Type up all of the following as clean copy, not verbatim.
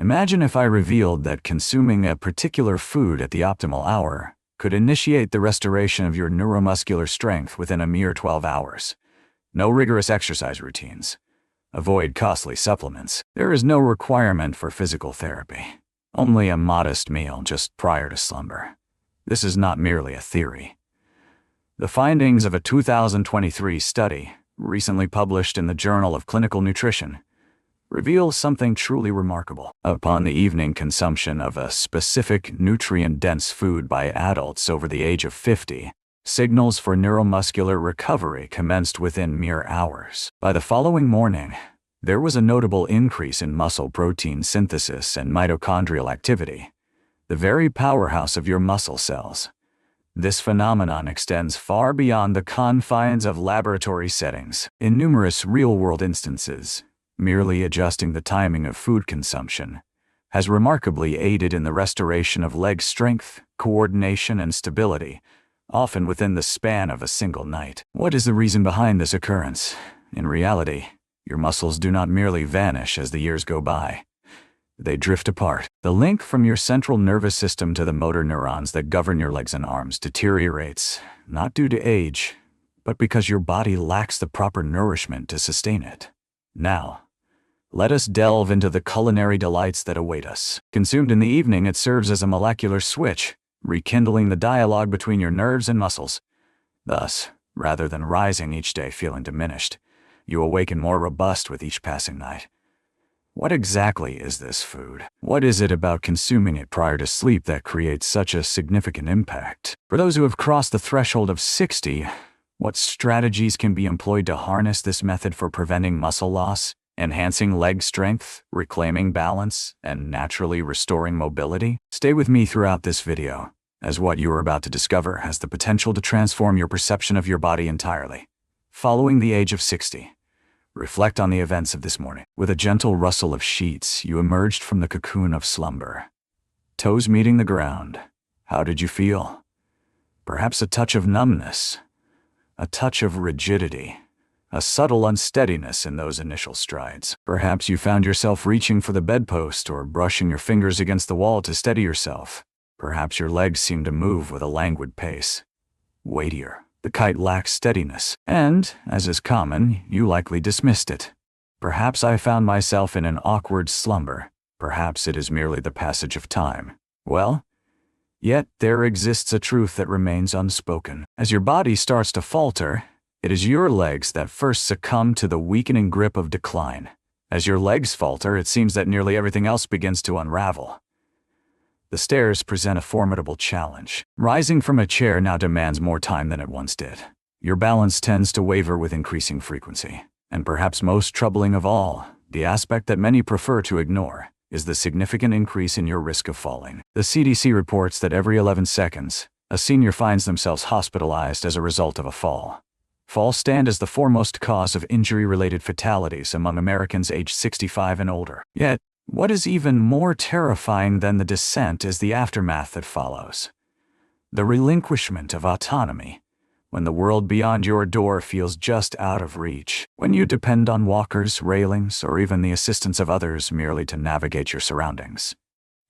Imagine if I revealed that consuming a particular food at the optimal hour could initiate the restoration of your neuromuscular strength within a mere 12 hours. No rigorous exercise routines. Avoid costly supplements. There is no requirement for physical therapy. Only a modest meal just prior to slumber. This is not merely a theory. The findings of a 2023 study, recently published in the Journal of Clinical Nutrition, reveal something truly remarkable. Upon the evening consumption of a specific nutrient-dense food by adults over the age of 50, signals for neuromuscular recovery commenced within mere hours. By the following morning, there was a notable increase in muscle protein synthesis and mitochondrial activity, the very powerhouse of your muscle cells. This phenomenon extends far beyond the confines of laboratory settings. In numerous real-world instances, merely adjusting the timing of food consumption has remarkably aided in the restoration of leg strength, coordination, and stability, often within the span of a single night. What is the reason behind this occurrence? In reality, your muscles do not merely vanish as the years go by. They drift apart. The link from your central nervous system to the motor neurons that govern your legs and arms deteriorates, not due to age, but because your body lacks the proper nourishment to sustain it. Now, let us delve into the culinary delights that await us. Consumed in the evening, it serves as a molecular switch, rekindling the dialogue between your nerves and muscles. Thus, rather than rising each day feeling diminished, you awaken more robust with each passing night. What exactly is this food? What is it about consuming it prior to sleep that creates such a significant impact? For those who have crossed the threshold of 60, what strategies can be employed to harness this method for preventing muscle loss, enhancing leg strength, reclaiming balance, and naturally restoring mobility? Stay with me throughout this video, as what you are about to discover has the potential to transform your perception of your body entirely. Following the age of 60, reflect on the events of this morning. With a gentle rustle of sheets, you emerged from the cocoon of slumber. Toes meeting the ground. How did you feel? Perhaps a touch of numbness, a touch of rigidity, a subtle unsteadiness in those initial strides. Perhaps you found yourself reaching for the bedpost or brushing your fingers against the wall to steady yourself. Perhaps your legs seemed to move with a languid pace. Weightier. The kite lacks steadiness, and, as is common, you likely dismissed it. Perhaps I found myself in an awkward slumber. Perhaps it is merely the passage of time. Well, yet there exists a truth that remains unspoken. As your body starts to falter, it is your legs that first succumb to the weakening grip of decline. As your legs falter, it seems that nearly everything else begins to unravel. The stairs present a formidable challenge. Rising from a chair now demands more time than it once did. Your balance tends to waver with increasing frequency. And perhaps most troubling of all, the aspect that many prefer to ignore, is the significant increase in your risk of falling. The CDC reports that every 11 seconds, a senior finds themselves hospitalized as a result of a fall. Falls stand as the foremost cause of injury-related fatalities among Americans aged 65 and older. Yet, what is even more terrifying than the descent is the aftermath that follows. The relinquishment of autonomy, when the world beyond your door feels just out of reach, when you depend on walkers, railings, or even the assistance of others merely to navigate your surroundings.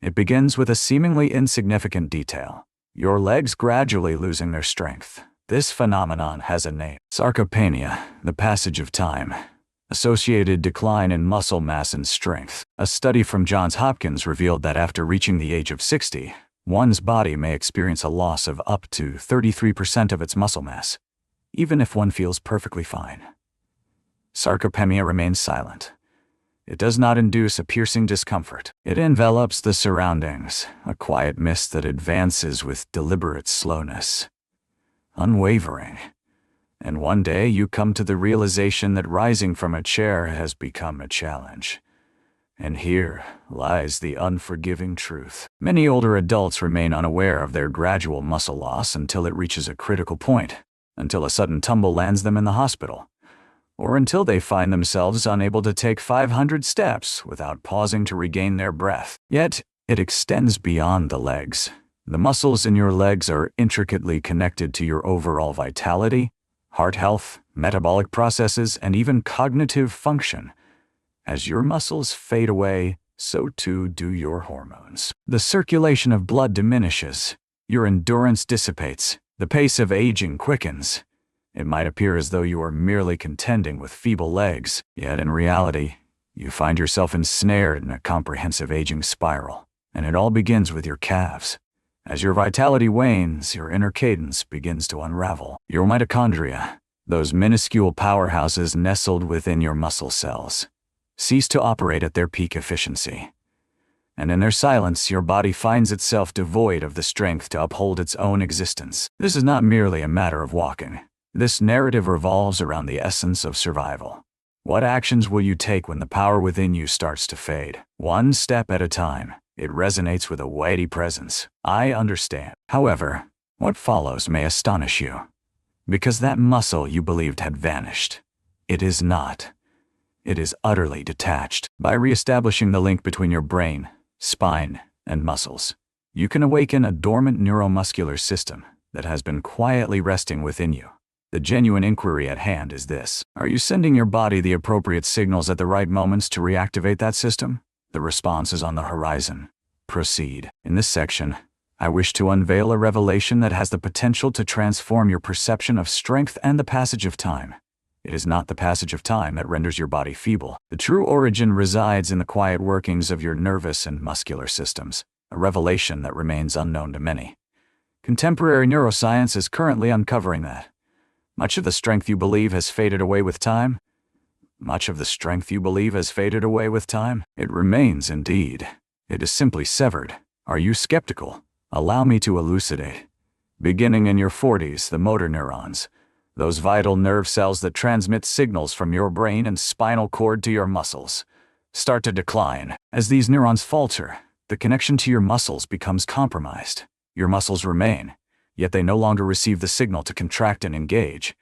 It begins with a seemingly insignificant detail: your legs gradually losing their strength. This phenomenon has a name: sarcopenia, the passage of time. Associated decline in muscle mass and strength. A study from Johns Hopkins revealed that after reaching the age of 60, one's body may experience a loss of up to 33% of its muscle mass, even if one feels perfectly fine. Sarcopenia remains silent. It does not induce a piercing discomfort. It envelops the surroundings, a quiet mist that advances with deliberate slowness, unwavering. And one day you come to the realization that rising from a chair has become a challenge. And here lies the unforgiving truth. Many older adults remain unaware of their gradual muscle loss until it reaches a critical point, until a sudden tumble lands them in the hospital, or until they find themselves unable to take 500 steps without pausing to regain their breath. Yet, it extends beyond the legs. The muscles in your legs are intricately connected to your overall vitality, heart health, metabolic processes, and even cognitive function. As your muscles fade away, so too do your hormones. The circulation of blood diminishes, your endurance dissipates, the pace of aging quickens. It might appear as though you are merely contending with feeble legs, yet in reality, you find yourself ensnared in a comprehensive aging spiral, and it all begins with your calves. As your vitality wanes, your inner cadence begins to unravel. Your mitochondria, those minuscule powerhouses nestled within your muscle cells, cease to operate at their peak efficiency. And in their silence, your body finds itself devoid of the strength to uphold its own existence. This is not merely a matter of walking. This narrative revolves around the essence of survival. What actions will you take when the power within you starts to fade? One step at a time. It resonates with a weighty presence. I understand. However, what follows may astonish you. Because that muscle you believed had vanished. It is not. It is utterly detached. By reestablishing the link between your brain, spine, and muscles, you can awaken a dormant neuromuscular system that has been quietly resting within you. The genuine inquiry at hand is this: are you sending your body the appropriate signals at the right moments to reactivate that system? The response is on the horizon. Proceed. In this section, I wish to unveil a revelation that has the potential to transform your perception of strength and the passage of time. It is not the passage of time that renders your body feeble. The true origin resides in the quiet workings of your nervous and muscular systems, a revelation that remains unknown to many. Contemporary neuroscience is currently uncovering that. Much of the strength you believe has faded away with time. Much of the strength you believe has faded away with time. It remains indeed. It is simply severed. Are you skeptical? Allow me to elucidate. Beginning in your 40s, the motor neurons, those vital nerve cells that transmit signals from your brain and spinal cord to your muscles, start to decline. As these neurons falter, the connection to your muscles becomes compromised. Your muscles remain, yet they no longer receive the signal to contract and engage.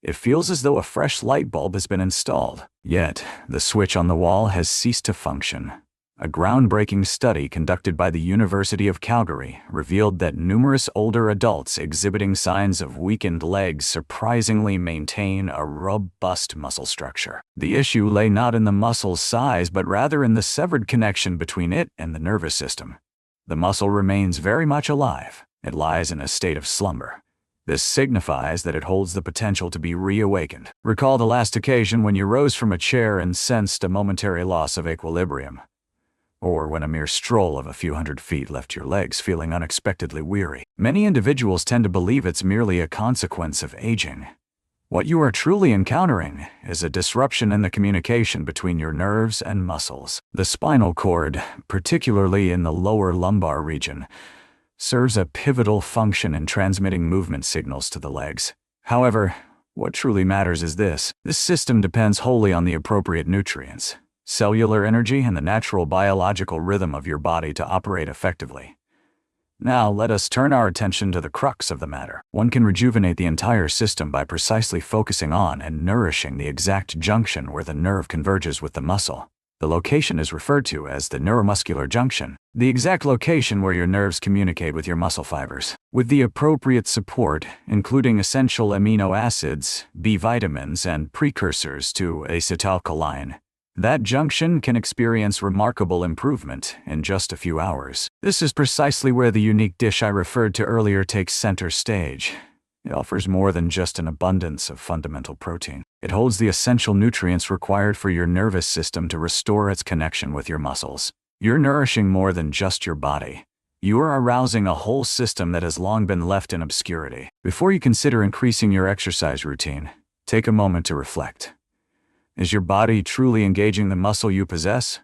It feels as though a fresh light bulb has been installed, yet the switch on the wall has ceased to function. A groundbreaking study conducted by the University of Calgary revealed that numerous older adults exhibiting signs of weakened legs surprisingly maintain a robust muscle structure. The issue lay not in the muscle's size, but rather in the severed connection between it and the nervous system. The muscle remains very much alive. It lies in a state of slumber. This signifies that it holds the potential to be reawakened. Recall the last occasion when you rose from a chair and sensed a momentary loss of equilibrium. Or when a mere stroll of a few hundred feet left your legs feeling unexpectedly weary. Many individuals tend to believe it's merely a consequence of aging. What you are truly encountering is a disruption in the communication between your nerves and muscles. The spinal cord, particularly in the lower lumbar region, serves a pivotal function in transmitting movement signals to the legs. However, what truly matters is this: this system depends wholly on the appropriate nutrients, cellular energy, and the natural biological rhythm of your body to operate effectively. Now, let us turn our attention to the crux of the matter. One can rejuvenate the entire system by precisely focusing on and nourishing the exact junction where the nerve converges with the muscle. The location is referred to as the neuromuscular junction, the exact location where your nerves communicate with your muscle fibers. With the appropriate support, including essential amino acids, B vitamins, and precursors to acetylcholine, that junction can experience remarkable improvement in just a few hours. This is precisely where the unique dish I referred to earlier takes center stage. It offers more than just an abundance of fundamental protein. It holds the essential nutrients required for your nervous system to restore its connection with your muscles. You're nourishing more than just your body. You are arousing a whole system that has long been left in obscurity. Before you consider increasing your exercise routine, take a moment to reflect. Is your body truly engaging the muscle you possess?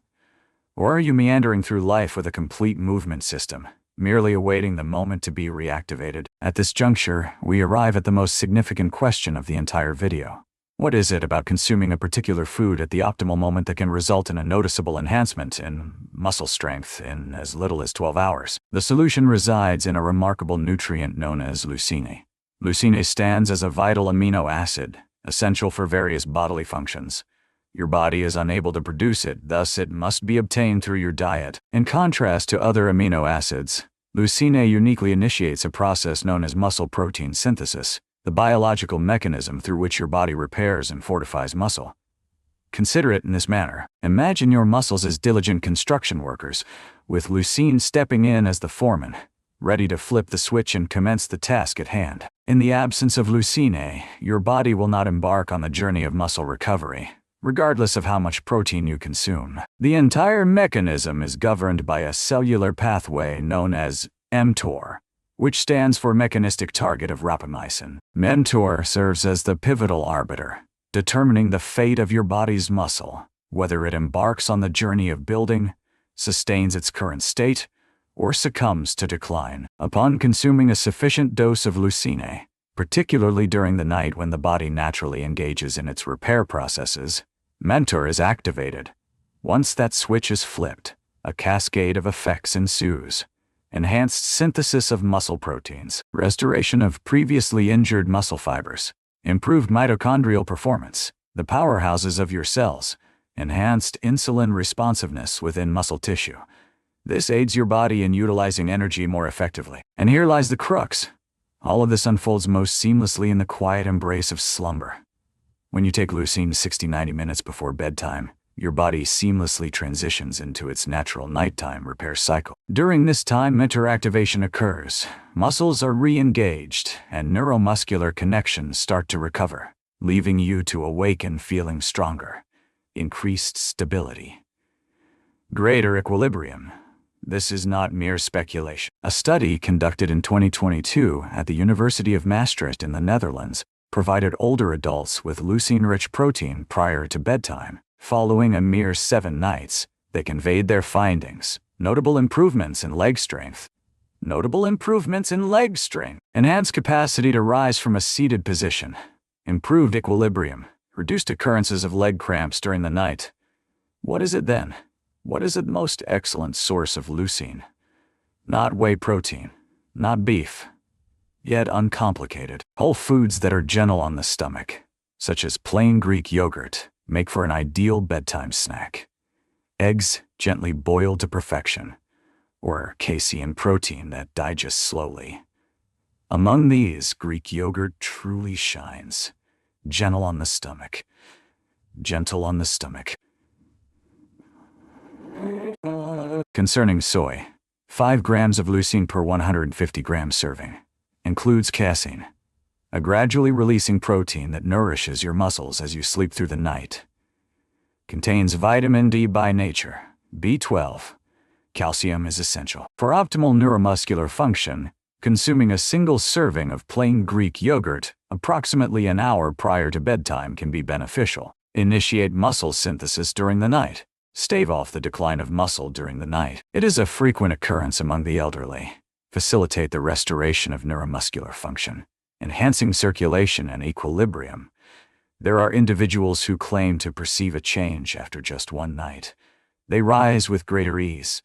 Or are you meandering through life with a complete movement system, merely awaiting the moment to be reactivated? At this juncture, we arrive at the most significant question of the entire video. What is it about consuming a particular food at the optimal moment that can result in a noticeable enhancement in muscle strength in as little as 12 hours? The solution resides in a remarkable nutrient known as leucine. Leucine stands as a vital amino acid, essential for various bodily functions. Your body is unable to produce it, thus it must be obtained through your diet. In contrast to other amino acids, leucine uniquely initiates a process known as muscle protein synthesis, the biological mechanism through which your body repairs and fortifies muscle. Consider it in this manner. Imagine your muscles as diligent construction workers, with leucine stepping in as the foreman, ready to flip the switch and commence the task at hand. In the absence of leucine, your body will not embark on the journey of muscle recovery, regardless of how much protein you consume. The entire mechanism is governed by a cellular pathway known as mTOR, which stands for mechanistic target of rapamycin. mTOR serves as the pivotal arbiter, determining the fate of your body's muscle, whether it embarks on the journey of building, sustains its current state, or succumbs to decline. Upon consuming a sufficient dose of leucine, particularly during the night when the body naturally engages in its repair processes, mTOR is activated. Once that switch is flipped, a cascade of effects ensues. Enhanced synthesis of muscle proteins, restoration of previously injured muscle fibers, improved mitochondrial performance, the powerhouses of your cells, enhanced insulin responsiveness within muscle tissue. This aids your body in utilizing energy more effectively. And here lies the crux. All of this unfolds most seamlessly in the quiet embrace of slumber. When you take leucine 60-90 minutes before bedtime, your body seamlessly transitions into its natural nighttime repair cycle. During this time, mTOR activation occurs, muscles are re-engaged, and neuromuscular connections start to recover, leaving you to awaken feeling stronger, increased stability, greater equilibrium. This is not mere speculation. A study conducted in 2022 at the University of Maastricht in the Netherlands provided older adults with leucine-rich protein prior to bedtime. Following a mere 7 nights, they conveyed their findings. Notable improvements in leg strength. Enhanced capacity to rise from a seated position. Improved equilibrium. Reduced occurrences of leg cramps during the night. What is it then? What is the most excellent source of leucine? Not whey protein, not beef, yet uncomplicated. Whole foods that are gentle on the stomach, such as plain Greek yogurt, make for an ideal bedtime snack. Eggs gently boiled to perfection, or casein protein that digests slowly. Among these, Greek yogurt truly shines. Gentle on the stomach. Concerning soy, 5 grams of leucine per 150 gram serving. Includes casein, a gradually releasing protein that nourishes your muscles as you sleep through the night. Contains vitamin D by nature, B12. Calcium is essential. For optimal neuromuscular function, consuming a single serving of plain Greek yogurt approximately an hour prior to bedtime can be beneficial. Initiate muscle synthesis during the night. Stave off the decline of muscle during the night. It is a frequent occurrence among the elderly. Facilitate the restoration of neuromuscular function, enhancing circulation and equilibrium. There are individuals who claim to perceive a change after just 1 night. They rise with greater ease,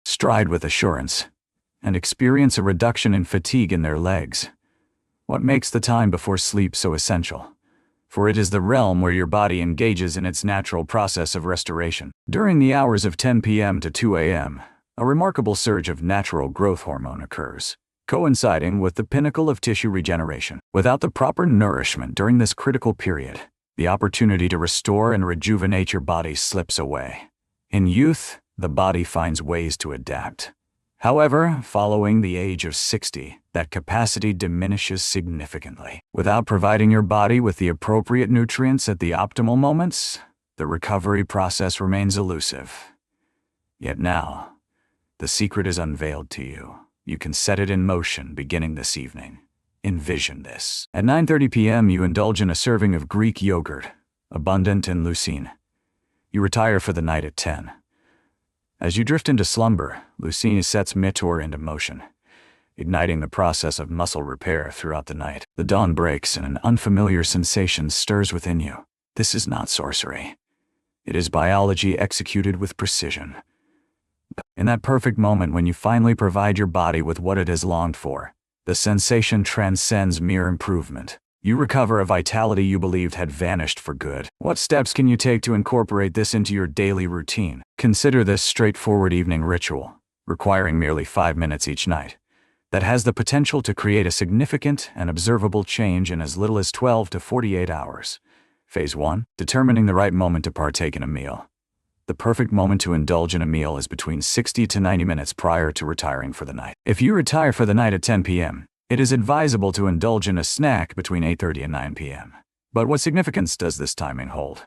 stride with assurance, and experience a reduction in fatigue in their legs. What makes the time before sleep so essential? For it is the realm where your body engages in its natural process of restoration. During the hours of 10 p.m. to 2 a.m., a remarkable surge of natural growth hormone occurs, coinciding with the pinnacle of tissue regeneration. Without the proper nourishment during this critical period, the opportunity to restore and rejuvenate your body slips away. In youth, the body finds ways to adapt. However, following the age of 60, that capacity diminishes significantly. Without providing your body with the appropriate nutrients at the optimal moments, the recovery process remains elusive. Yet now, the secret is unveiled to you. You can set it in motion beginning this evening. Envision this. At 9:30 p.m., you indulge in a serving of Greek yogurt, abundant in leucine. You retire for the night at 10. As you drift into slumber, leucine sets mTOR into motion, igniting the process of muscle repair throughout the night. The dawn breaks and an unfamiliar sensation stirs within you. This is not sorcery. It is biology executed with precision. In that perfect moment when you finally provide your body with what it has longed for, the sensation transcends mere improvement. You recover a vitality you believed had vanished for good. What steps can you take to incorporate this into your daily routine? Consider this straightforward evening ritual, requiring merely 5 minutes each night, that has the potential to create a significant and observable change in as little as 12 to 48 hours. Phase 1. Determining the right moment to partake in a meal. The perfect moment to indulge in a meal is between 60 to 90 minutes prior to retiring for the night. If you retire for the night at 10 p.m., it is advisable to indulge in a snack between 8:30 and 9 p.m. But what significance does this timing hold?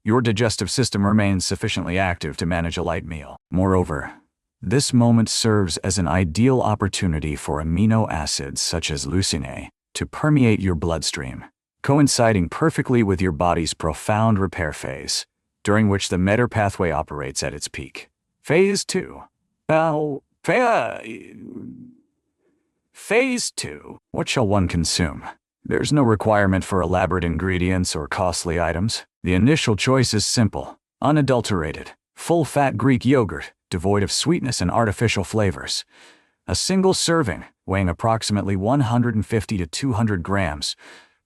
Your digestive system remains sufficiently active to manage a light meal. Moreover, this moment serves as an ideal opportunity for amino acids such as leucine to permeate your bloodstream, coinciding perfectly with your body's profound repair phase, during which the METR pathway operates at its peak. Phase 2. Phase 2. What shall one consume? There's no requirement for elaborate ingredients or costly items. The initial choice is simple, unadulterated, full-fat Greek yogurt, devoid of sweetness and artificial flavors. A single serving, weighing approximately 150 to 200 grams,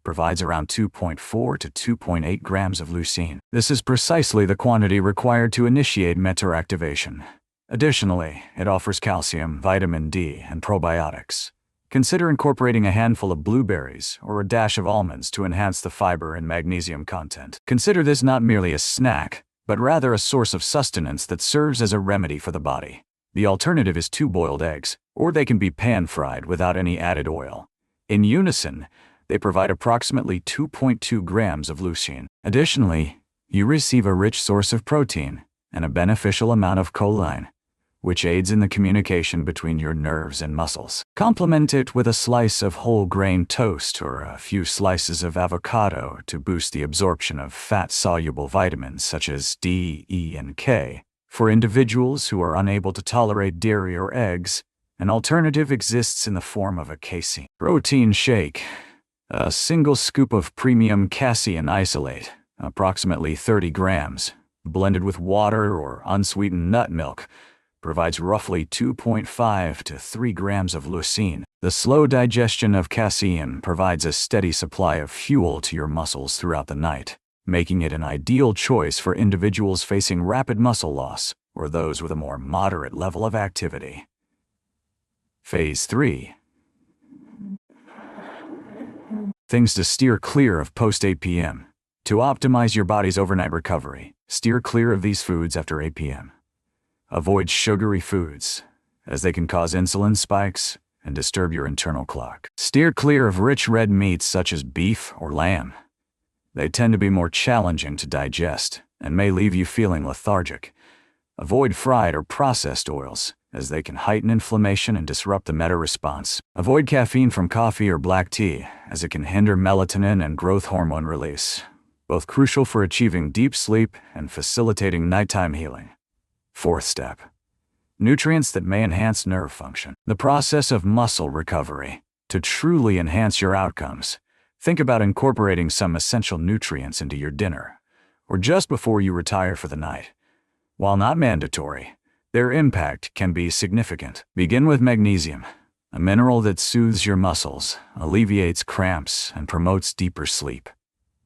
provides around 2.4 to 2.8 grams of leucine. This is precisely the quantity required to initiate METR activation. Additionally, it offers calcium, vitamin D, and probiotics. Consider incorporating a handful of blueberries or a dash of almonds to enhance the fiber and magnesium content. Consider this not merely a snack, but rather a source of sustenance that serves as a remedy for the body. The alternative is 2 boiled eggs, or they can be pan-fried without any added oil. In unison, they provide approximately 2.2 grams of leucine. Additionally, you receive a rich source of protein and a beneficial amount of choline, which aids in the communication between your nerves and muscles. Complement it with a slice of whole grain toast or a few slices of avocado to boost the absorption of fat-soluble vitamins such as D, E, and K. For individuals who are unable to tolerate dairy or eggs, an alternative exists in the form of a casein protein shake. A single scoop of premium casein isolate, approximately 30 grams, blended with water or unsweetened nut milk, provides roughly 2.5 to 3 grams of leucine. The slow digestion of casein provides a steady supply of fuel to your muscles throughout the night, making it an ideal choice for individuals facing rapid muscle loss or those with a more moderate level of activity. Phase 3. Things to steer clear of post-8 p.m. To optimize your body's overnight recovery, steer clear of these foods after 8 p.m. Avoid sugary foods, as they can cause insulin spikes and disturb your internal clock. Steer clear of rich red meats such as beef or lamb. They tend to be more challenging to digest and may leave you feeling lethargic. Avoid fried or processed oils, as they can heighten inflammation and disrupt the METR response. Avoid caffeine from coffee or black tea, as it can hinder melatonin and growth hormone release, both crucial for achieving deep sleep and facilitating nighttime healing. 4th step. Nutrients that may enhance nerve function. The process of muscle recovery. To truly enhance your outcomes, think about incorporating some essential nutrients into your dinner, or just before you retire for the night. While not mandatory, their impact can be significant. Begin with magnesium, a mineral that soothes your muscles, alleviates cramps, and promotes deeper sleep.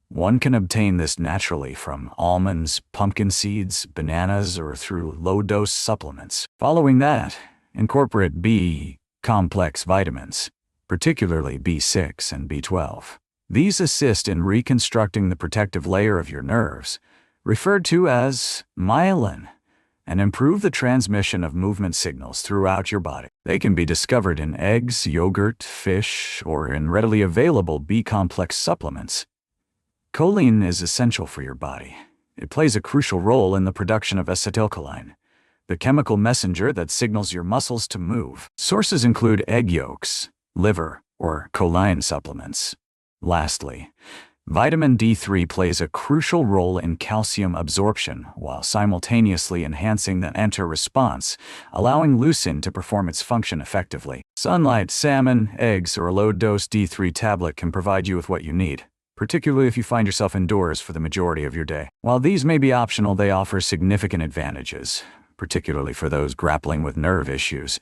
One can obtain this naturally from almonds, pumpkin seeds, bananas, or through low-dose supplements. Following that, incorporate B-complex vitamins, particularly B6 and B12. These assist in reconstructing the protective layer of your nerves, referred to as myelin, and improve the transmission of movement signals throughout your body. They can be discovered in eggs, yogurt, fish, or in readily available B-complex supplements. Choline is essential for your body. It plays a crucial role in the production of acetylcholine, the chemical messenger that signals your muscles to move. Sources include egg yolks, liver, or choline supplements. Lastly, vitamin D3 plays a crucial role in calcium absorption while simultaneously enhancing the mTOR response, allowing leucine to perform its function effectively. Sunlight, salmon, eggs, or a low-dose D3 tablet can provide you with what you need, particularly if you find yourself indoors for the majority of your day. While these may be optional, they offer significant advantages, particularly for those grappling with nerve issues,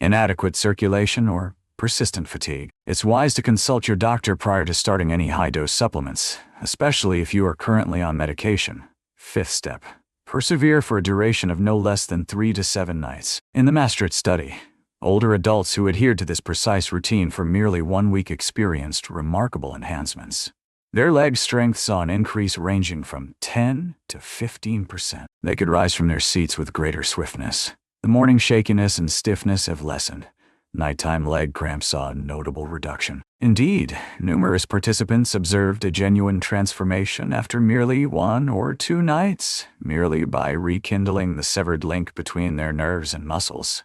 inadequate circulation, or persistent fatigue. It's wise to consult your doctor prior to starting any high-dose supplements, especially if you are currently on medication. 5th step. Persevere for a duration of no less than 3 to 7 nights. In the Maastricht study, older adults who adhered to this precise routine for merely 1 week experienced remarkable enhancements. Their leg strength saw an increase ranging from 10 to 15%. They could rise from their seats with greater swiftness. The morning shakiness and stiffness have lessened. Nighttime leg cramps saw a notable reduction. Indeed, numerous participants observed a genuine transformation after merely 1 or 2 nights, merely by rekindling the severed link between their nerves and muscles.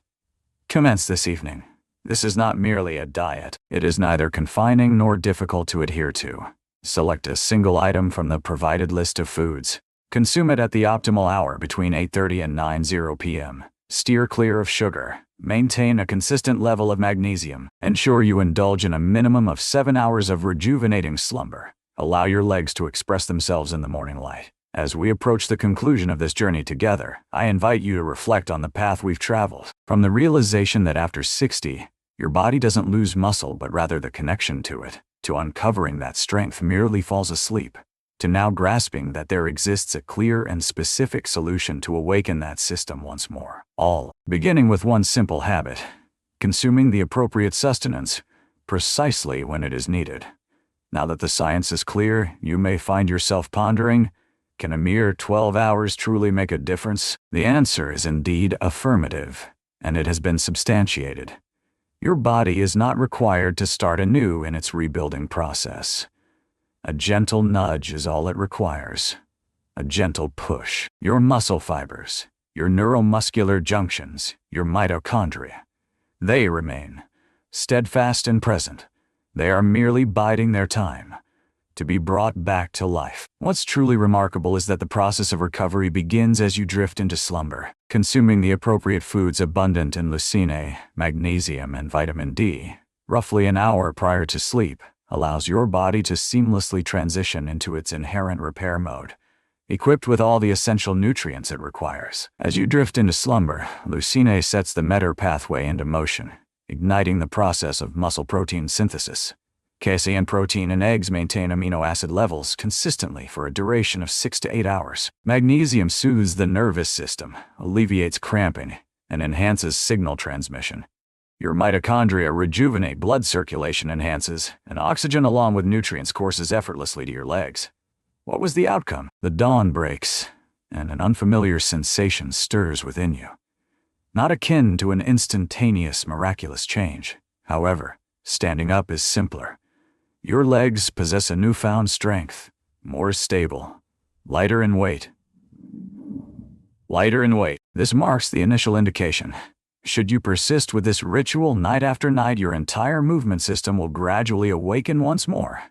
Commence this evening. This is not merely a diet. It is neither confining nor difficult to adhere to. Select a single item from the provided list of foods. Consume it at the optimal hour between 8:30 and 9:00 p.m. Steer clear of sugar. Maintain a consistent level of magnesium. Ensure you indulge in a minimum of 7 hours of rejuvenating slumber. Allow your legs to express themselves in the morning light. As we approach the conclusion of this journey together, I invite you to reflect on the path we've traveled. From the realization that after 60, your body doesn't lose muscle but rather the connection to it, to uncovering that strength merely falls asleep, to now grasping that there exists a clear and specific solution to awaken that system once more. All beginning with one simple habit: consuming the appropriate sustenance precisely when it is needed. Now that the science is clear, you may find yourself pondering, can a mere 12 hours truly make a difference? The answer is indeed affirmative, and it has been substantiated. Your body is not required to start anew in its rebuilding process. A gentle nudge is all it requires. A gentle push. Your muscle fibers, your neuromuscular junctions, your mitochondria, they remain steadfast and present. They are merely biding their time to be brought back to life. What's truly remarkable is that the process of recovery begins as you drift into slumber. Consuming the appropriate foods abundant in leucine, magnesium, and vitamin D, roughly an hour prior to sleep, allows your body to seamlessly transition into its inherent repair mode, equipped with all the essential nutrients it requires. As you drift into slumber, leucine sets the METR pathway into motion, igniting the process of muscle protein synthesis. Casein protein in eggs maintain amino acid levels consistently for a duration of 6 to 8 hours. Magnesium soothes the nervous system, alleviates cramping, and enhances signal transmission. Your mitochondria rejuvenate blood circulation enhances, and oxygen along with nutrients courses effortlessly to your legs. What was the outcome? The dawn breaks, and an unfamiliar sensation stirs within you. Not akin to an instantaneous, miraculous change. However, standing up is simpler. Your legs possess a newfound strength, more stable, lighter in weight. This marks the initial indication. Should you persist with this ritual night after night, your entire movement system will gradually awaken once more.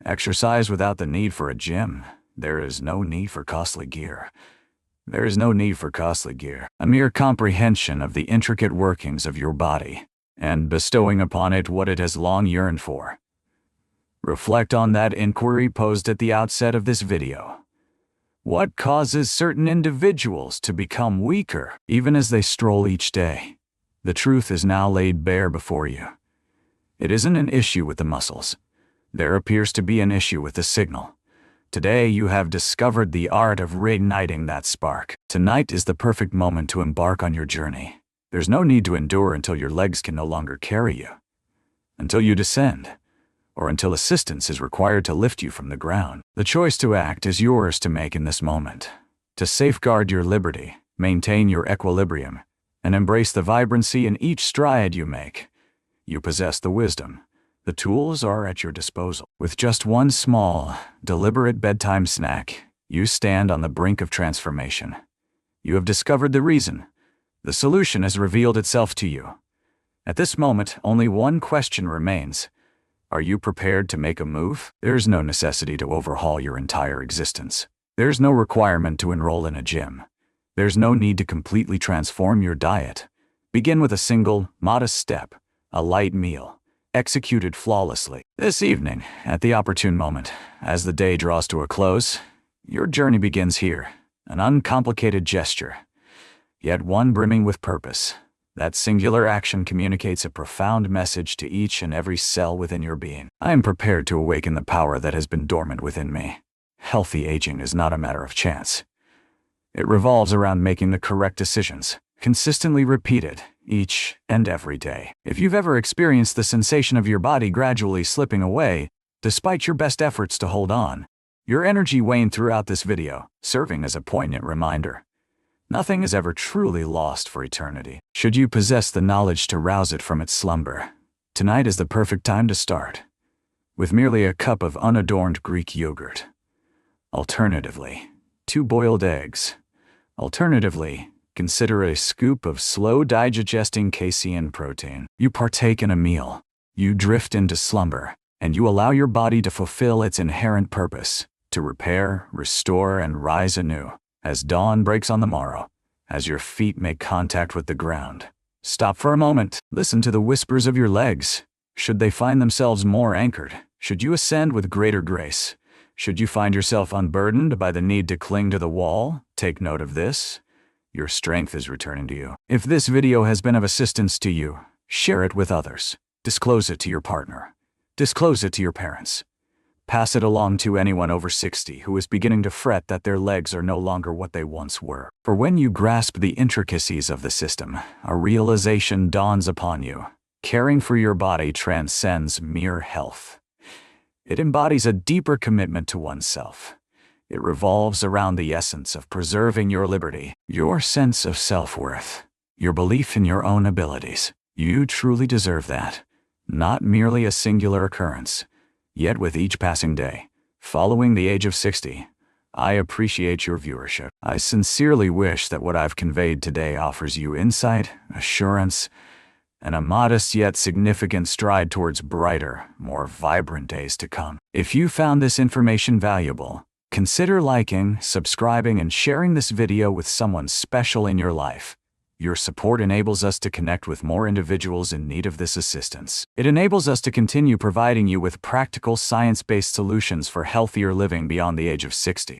Exercise without the need for a gym. There is no need for costly gear. A mere comprehension of the intricate workings of your body, and bestowing upon it what it has long yearned for. Reflect on that inquiry posed at the outset of this video. What causes certain individuals to become weaker, even as they stroll each day? The truth is now laid bare before you. It isn't an issue with the muscles. There appears to be an issue with the signal. Today you have discovered the art of reigniting that spark. Tonight is the perfect moment to embark on your journey. There's no need to endure until your legs can no longer carry you, until you descend, or until assistance is required to lift you from the ground. The choice to act is yours to make in this moment. To safeguard your liberty, maintain your equilibrium, and embrace the vibrancy in each stride you make. You possess the wisdom. The tools are at your disposal. With just one small, deliberate bedtime snack, you stand on the brink of transformation. You have discovered the reason. The solution has revealed itself to you. At this moment, only one question remains. Are you prepared to make a move? There's no necessity to overhaul your entire existence. There's no requirement to enroll in a gym. There's no need to completely transform your diet. Begin with a single, modest step, a light meal, executed flawlessly. This evening, at the opportune moment, as the day draws to a close, your journey begins here, an uncomplicated gesture, yet one brimming with purpose. That singular action communicates a profound message to each and every cell within your being. I am prepared to awaken the power that has been dormant within me. Healthy aging is not a matter of chance. It revolves around making the correct decisions, consistently repeated, each and every day. If you've ever experienced the sensation of your body gradually slipping away, Despite your best efforts to hold on, your energy waned throughout this video, serving as a poignant reminder. Nothing is ever truly lost for eternity. Should you possess the knowledge to rouse it from its slumber, tonight is the perfect time to start, with merely a cup of unadorned Greek yogurt. Alternatively, 2 boiled eggs. Alternatively, consider a scoop of slow-digesting casein protein. You partake in a meal, you drift into slumber, and you allow your body to fulfill its inherent purpose, to repair, restore, and rise anew. As dawn breaks on the morrow, as your feet make contact with the ground, stop for a moment. Listen to the whispers of your legs. Should they find themselves more anchored? Should you ascend with greater grace? Should you find yourself unburdened by the need to cling to the wall? Take note of this. Your strength is returning to you. If this video has been of assistance to you, share it with others. Disclose it to your partner. Disclose it to your parents. Pass it along to anyone over 60 who is beginning to fret that their legs are no longer what they once were. For when you grasp the intricacies of the system, a realization dawns upon you. Caring for your body transcends mere health. It embodies a deeper commitment to oneself. It revolves around the essence of preserving your liberty, your sense of self-worth, your belief in your own abilities. You truly deserve that, not merely a singular occurrence. Yet with each passing day, following the age of 60, I appreciate your viewership. I sincerely wish that what I've conveyed today offers you insight, assurance, and a modest yet significant stride towards brighter, more vibrant days to come. If you found this information valuable, consider liking, subscribing, and sharing this video with someone special in your life. Your support enables us to connect with more individuals in need of this assistance. It enables us to continue providing you with practical science-based solutions for healthier living beyond the age of 60.